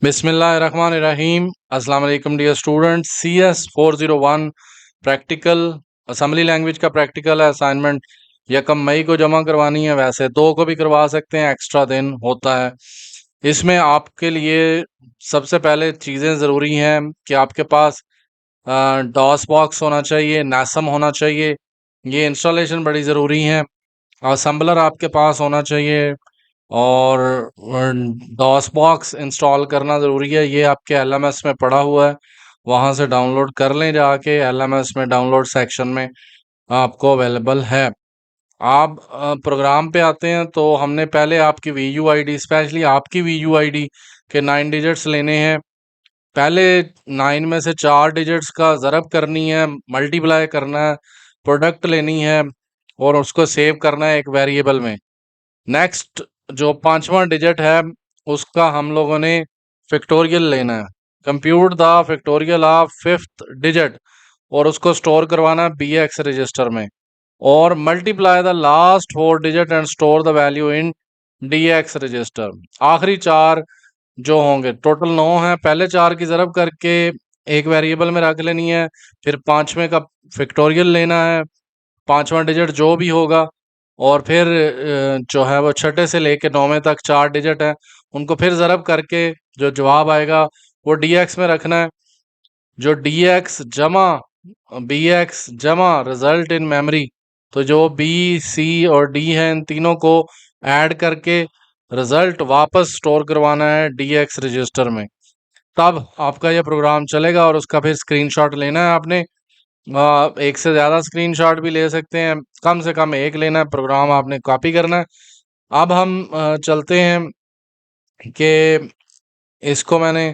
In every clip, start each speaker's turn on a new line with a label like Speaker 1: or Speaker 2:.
Speaker 1: बिस्मिल्लाहिर्रहमानिर्रहीम। अस्सलाम वालेकुम dear students. CS 401 practical assembly language का प्रैक्टिकल है। असाइनमेंट 1 मई को जमा करवानी है, वैसे 2 को भी करवा सकते हैं, एक्स्ट्रा दिन होता है। इसमें आपके लिए सबसे पहले चीज़ें ज़रूरी हैं कि आपके पास डॉस बॉक्स होना चाहिए, नासम होना चाहिए, ये इंस्टॉलेशन बड़ी ज़रूरी है। असम्बलर आपके पास होना चाहिए और डॉस बॉक्स इंस्टॉल करना ज़रूरी है। ये आपके LMS में पड़ा हुआ है, वहाँ से डाउनलोड कर लें जाके। LMS में डाउनलोड सेक्शन में आपको अवेलेबल है। आप प्रोग्राम पे आते हैं तो हमने पहले आपकी VUID, स्पेशली आपकी VUID के 9 डिजिट्स लेने हैं। पहले 9 में से 4 डिजिट्स का ज़रब करनी है, मल्टीप्लाई करना है, प्रोडक्ट लेनी है और उसको सेव करना है एक वेरिएबल में। नेक्स्ट जो 5वां डिजिट है उसका हम लोगों ने फैक्टोरियल लेना है। Compute the factorial of 5th digit और उसको स्टोर करवाना है BX रजिस्टर में, और multiply the last 4 digit and store the value in DX register. आखिरी 4 जो होंगे, टोटल 9 है, पहले 4 की ज़रब करके एक वेरिएबल में रख लेनी है, फिर 5वें का फैक्टोरियल लेना है, 5वां डिजिट जो भी होगा, और फिर जो है वो छठे से लेके 9वें तक 4 डिजिट है, उनको फिर ज़रब करके जो जवाब आएगा वो DX में रखना है। जो DX जमा BX जमा रिजल्ट इन मेमोरी, तो जो B, C और D है, इन तीनों को ऐड करके रिजल्ट वापस स्टोर करवाना है DX रजिस्टर में। तब आपका ये प्रोग्राम चलेगा और उसका फिर स्क्रीनशॉट लेना है आपने। एक से ज़्यादा स्क्रीनशॉट भी ले सकते हैं, कम से कम एक लेना है। प्रोग्राम आपने कॉपी करना है। अब हम चलते हैं कि इसको मैंने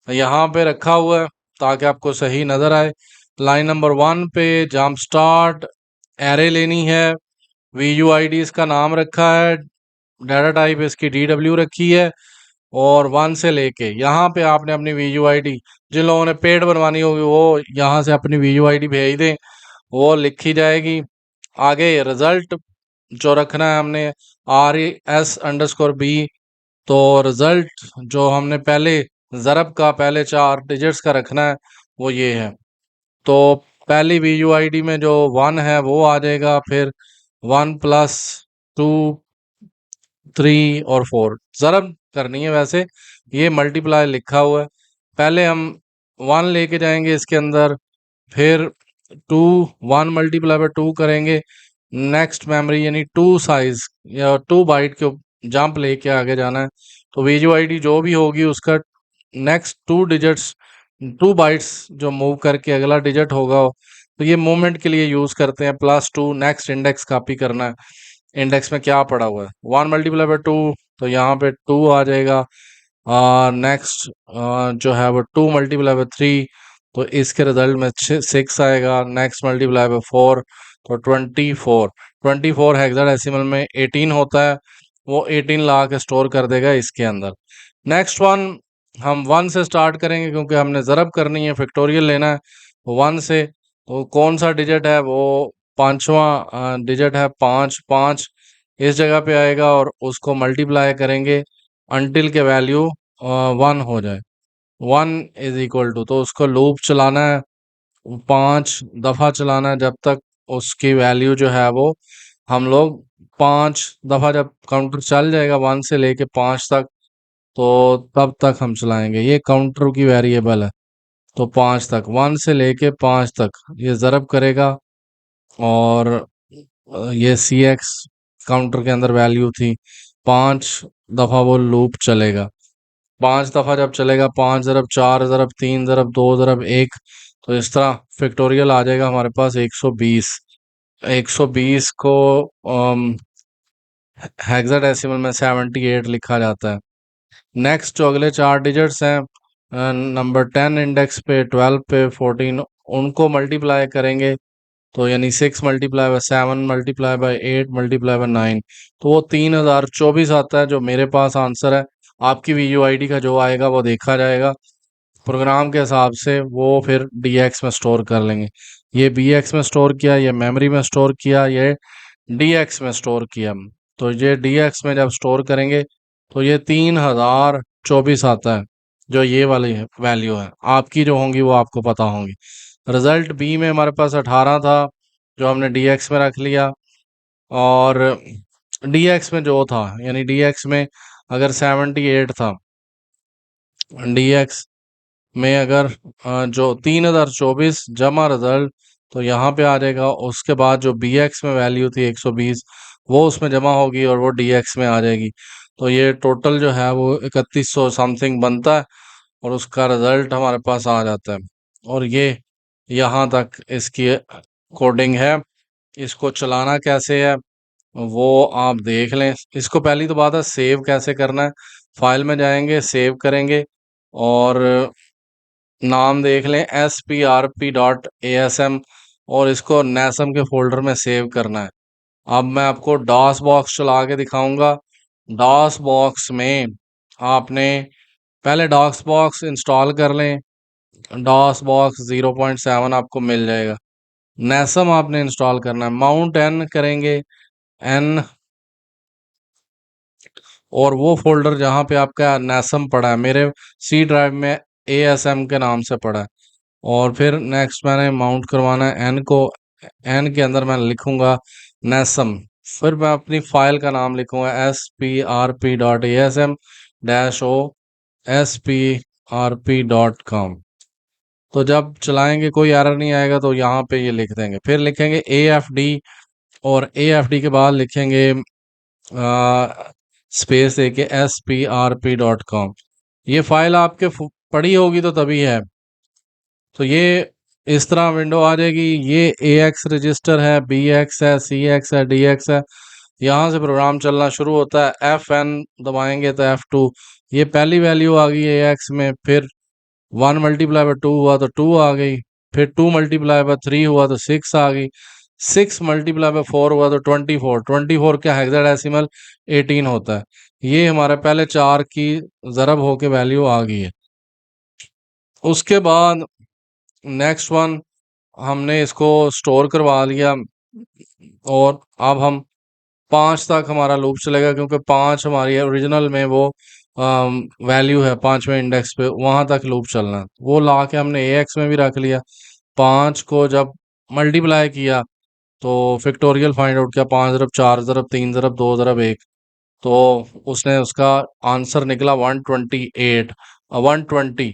Speaker 1: यहाँ पे रखा हुआ है ताकि आपको सही नज़र आए। लाइन नंबर 1 पे जंप स्टार्ट एरे लेनी है, VUID इसका नाम रखा है, डाटा टाइप इसकी DW रखी है, और 1 से लेके यहाँ पे आपने अपनी VUID, जिन लोगों ने पेड बनवानी होगी वो यहाँ से अपनी VUID भेज दें, वो लिखी जाएगी। आगे रिज़ल्ट जो रखना है हमने RES_B, तो रिज़ल्ट जो हमने पहले ज़रब का पहले 4 डिजिट्स का रखना है वो ये है। तो पहली VUID में जो 1 है वो आ जाएगा, फिर 1 + 2 3 और 4 ज़रब करनी है, वैसे ये मल्टीप्लाई लिखा हुआ है। पहले हम 1 लेके जाएंगे इसके अंदर, फिर 2 1 मल्टीप्लाई बाय 2 करेंगे, नेक्स्ट मेमोरी यानी 2 साइज या 2 बाइट के जंप लेके आगे जाना है। तो VUID जो भी होगी उसका नेक्स्ट 2 डिजिट्स 2 बाइट्स जो मूव करके अगला डिजिट होगा, तो ये मूवमेंट के लिए यूज़ करते हैं। +2 नेक्स्ट इंडेक्स कॉपी करना है, इंडेक्स में क्या पड़ा हुआ है। 1 मल्टीप्लाई बाय 2, तो यहाँ पे 2 आ जाएगा। नेक्स्ट जो है वो 2 मल्टीप्लाई बाय 3, तो इसके रिजल्ट में 6 आएगा। नेक्स्ट मल्टीप्लाई बाय 4, तो 24 हेक्साडेसिमल में 18 होता है, वो 18 ला के स्टोर कर देगा इसके अंदर। नेक्स्ट वन हम 1 से स्टार्ट करेंगे क्योंकि हमने ज़रब करनी है, फैक्टोरियल लेना है 1 से। तो कौन सा डिजिट है, वो 5वां डिजिट है, 5 इस जगह पे आएगा, और उसको मल्टीप्लाई करेंगे अनटिल के वैल्यू 1 हो जाए। 1 = तो उसको लूप चलाना है, 5 दफ़ा चलाना है, जब तक उसकी वैल्यू जो है वो हम लोग 5 दफ़ा जब काउंटर चल जाएगा 1 से लेके 5 तक, तो तब तक हम चलाएंगे। ये काउंटर की वेरिएबल है, तो 5 तक, 1 से लेके 5 तक ये ज़रब करेगा, और ये CX काउंटर के अंदर वैल्यू थी, 5 दफ़ा वो लूप चलेगा। 5 दफ़ा जब चलेगा, 5 ज़रब 4 ज़रब 3 ज़रब 2 ज़रब 1, तो इस तरह फैक्टोरियल आ जाएगा हमारे पास 120। 120 को हेक्साडेसिमल में 78 लिखा जाता है। नेक्स्ट जो अगले 4 डिजिट्स हैं, नंबर 10 इंडेक्स पे, 12 पे, 14, उनको मल्टीप्लाई करेंगे, तो यानी 6 multiply by 7 multiply by 8 multiply by 9, तो वो 3024 आता है, जो मेरे पास आंसर है। आपकी VUID का जो आएगा वो देखा जाएगा, प्रोग्राम के हिसाब से वो फिर DX में स्टोर कर लेंगे। ये BX में स्टोर किया, ये मेमोरी में स्टोर किया, ये DX में स्टोर किया। तो ये DX में जब स्टोर करेंगे तो ये 3024 आता है। जो ये वाली वैल्यू है आपकी जो होंगी वो आपको पता होंगी। रिजल्ट बी में हमारे पास 18 था जो हमने डी एक्स में रख लिया, और डी एक्स में जो था यानी डी एक्स में अगर 78 था, डी एक्स में अगर जो 3024 जमा रिजल्ट तो यहाँ पे आ जाएगा। उसके बाद जो बी एक्स में वैल्यू थी 120 वो उसमें जमा होगी और वो डी एक्स में आ जाएगी। तो ये टोटल जो है वो 3100 समथिंग बनता है और उसका रिजल्ट हमारे पास आ जाता है। और ये यहाँ तक इसकी कोडिंग है। इसको चलाना कैसे है वो आप देख लें। इसको पहली तो बात है सेव कैसे करना है। फाइल में जाएंगे, सेव करेंगे और नाम देख लें sprp.asm और इसको नेसम के फोल्डर में सेव करना है। अब मैं आपको डॉस बॉक्स चला के दिखाऊंगा। डॉस बॉक्स में आपने पहले डॉस बॉक्स इंस्टॉल कर लें। डॉस बॉक्स 0.7 आपको मिल जाएगा। नेसम आपने इंस्टॉल करना है। माउंट एन करेंगे, एन, और वो फोल्डर जहाँ पे आपका नेसम पड़ा है, मेरे सी ड्राइव में ASM के नाम से पड़ा है। और फिर नेक्स्ट मैंने माउंट करवाना है एन को। एन के अंदर मैं लिखूंगा नेसम, फिर मैं अपनी फाइल का नाम लिखूंगा sprp.asm-o-sprp.com। तो जब चलाएंगे कोई एरर नहीं आएगा तो यहाँ पे ये लिख देंगे। फिर लिखेंगे AFD और AFD के बाद लिखेंगे स्पेस देके sprp.com। ये फाइल आपके पड़ी होगी तो तभी है। तो ये इस तरह विंडो आ जाएगी। ये AX रजिस्टर है, BX है, CX है, DX है। यहाँ से प्रोग्राम चलना शुरू होता है। FN दबाएंगे तो F2। ये पहली वैल्यू आ गई AX में। फिर 1 मल्टीप्लाई बाय 2 हुआ तो 2 आ गई। फिर 2 मल्टीप्लाई बाय 3 हुआ तो 6 आ गई। 6 मल्टीप्लाई बाय 4 हुआ तो 24। 24 क्या हेक्साडेसिमल 18 होता है। ये हमारे पहले 4 की ज़रब होके वैल्यू आ गई है। उसके बाद नेक्स्ट वन हमने इसको स्टोर करवा लिया और अब हम 5 तक हमारा लूप चलेगा क्योंकि 5 हमारी ओरिजिनल में वो वैल्यू है 5वें इंडेक्स पे, वहाँ तक लूप चलना है। वो ला के हमने AX में भी रख लिया। 5 को जब मल्टीप्लाई किया तो फैक्टोरियल फाइंड आउट किया, 5 ज़रब 4 ज़रब 3 ज़रब 2 ज़रब 1, तो उसने उसका आंसर निकला 128 120।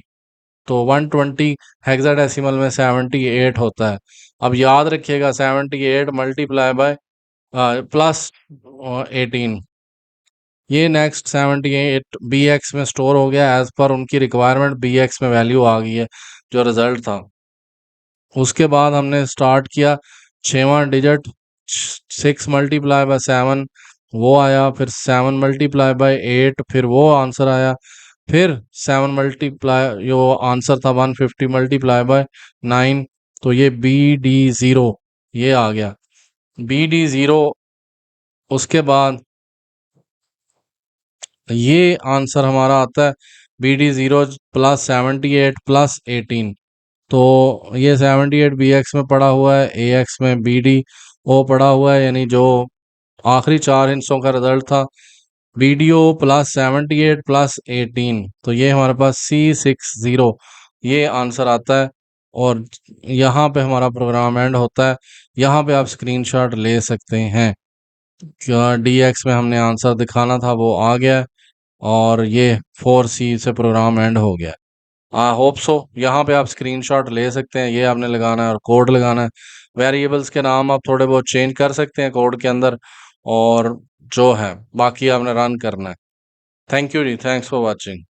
Speaker 1: तो 120 हेक्साडेसिमल में 78 होता है। अब याद रखिएगा 78 मल्टीप्लाई बाय प्लस 18। ये नेक्स्ट 78 BX में स्टोर हो गया एज पर उनकी रिक्वायरमेंट। BX में वैल्यू आ गई है जो रिजल्ट था। उसके बाद हमने स्टार्ट किया 6वां डिजिट 6 मल्टीप्लाई बाय 7 वो आया। फिर 7 मल्टीप्लाई बाय 8 फिर वो आंसर आया। फिर 7 मल्टीप्लाई जो आंसर था 150 मल्टीप्लाई बाय 9, तो ये BD0 ये आ गया। BD0 उसके बाद ये आंसर हमारा आता है BD0 प्लस 78 प्लस 18। तो ये 78 BX में पड़ा हुआ है, AX में BDO पड़ा हुआ है, यानी जो आखिरी 4 हिस्सों का रिजल्ट था BDO प्लस 78 प्लस 18। तो ये हमारे पास C60 ये आंसर आता है और यहाँ पे हमारा प्रोग्राम एंड होता है। यहाँ पे आप स्क्रीनशॉट ले सकते हैं। क्या DX में हमने आंसर दिखाना था वो आ गया और ये 4C से प्रोग्राम एंड हो गया। I hope so. यहाँ पे आप स्क्रीनशॉट ले सकते हैं। ये आपने लगाना है और कोड लगाना है। वेरिएबल्स के नाम आप थोड़े बहुत चेंज कर सकते हैं कोड के अंदर, और जो है बाकी आपने रन करना है। Thank you ji, thanks for watching.